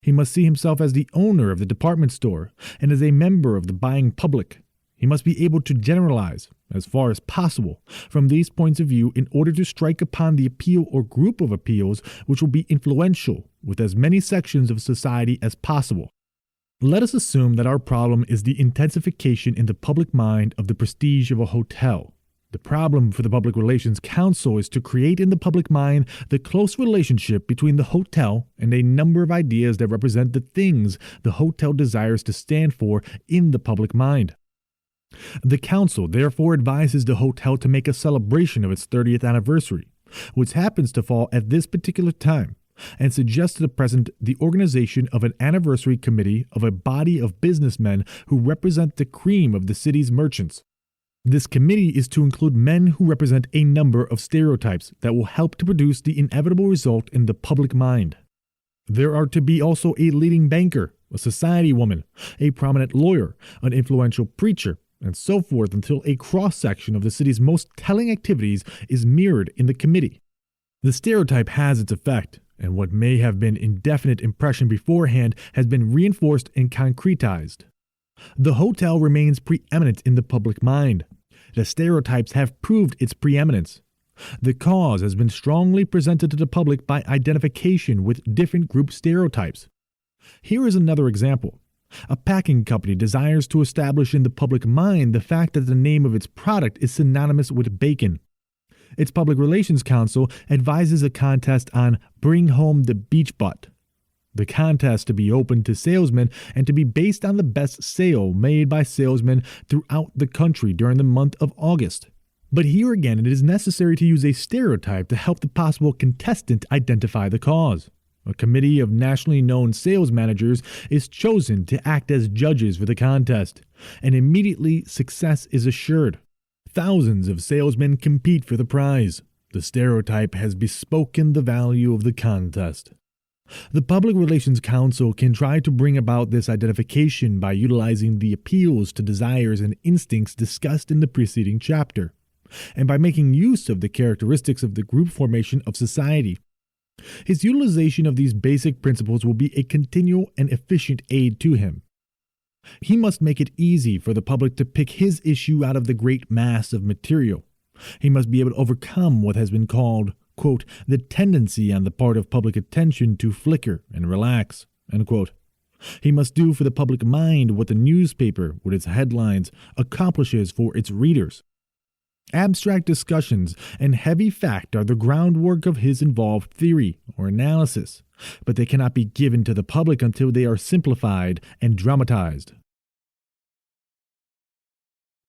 He must see himself as the owner of the department store and as a member of the buying public. He must be able to generalize, as far as possible, from these points of view in order to strike upon the appeal or group of appeals which will be influential with as many sections of society as possible. Let us assume that our problem is the intensification in the public mind of the prestige of a hotel. The problem for the Public Relations Council is to create in the public mind the close relationship between the hotel and a number of ideas that represent the things the hotel desires to stand for in the public mind. The Council therefore advises the hotel to make a celebration of its 30th anniversary, which happens to fall at this particular time, and suggests to the President the organization of an anniversary committee of a body of businessmen who represent the cream of the city's merchants. This committee is to include men who represent a number of stereotypes that will help to produce the inevitable result in the public mind. There are to be also a leading banker, a society woman, a prominent lawyer, an influential preacher, and so forth until a cross-section of the city's most telling activities is mirrored in the committee. The stereotype has its effect, and what may have been indefinite impression beforehand has been reinforced and concretized. The hotel remains preeminent in the public mind. The stereotypes have proved its preeminence. The cause has been strongly presented to the public by identification with different group stereotypes. Here is another example. A packing company desires to establish in the public mind the fact that the name of its product is synonymous with bacon. Its Public Relations Council advises a contest on Bring Home the Beach Butt. The contest to be open to salesmen and to be based on the best sale made by salesmen throughout the country during the month of August. But here again, it is necessary to use a stereotype to help the possible contestant identify the cause. A committee of nationally known sales managers is chosen to act as judges for the contest, and immediately success is assured. Thousands of salesmen compete for the prize. The stereotype has bespoken the value of the contest. The Public Relations Council can try to bring about this identification by utilizing the appeals to desires and instincts discussed in the preceding chapter, and by making use of the characteristics of the group formation of society. His utilization of these basic principles will be a continual and efficient aid to him. He must make it easy for the public to pick his issue out of the great mass of material. He must be able to overcome what has been called, quote, the tendency on the part of public attention to flicker and relax, end quote. He must do for the public mind what the newspaper, with its headlines, accomplishes for its readers. Abstract discussions and heavy fact are the groundwork of his involved theory or analysis, but they cannot be given to the public until they are simplified and dramatized.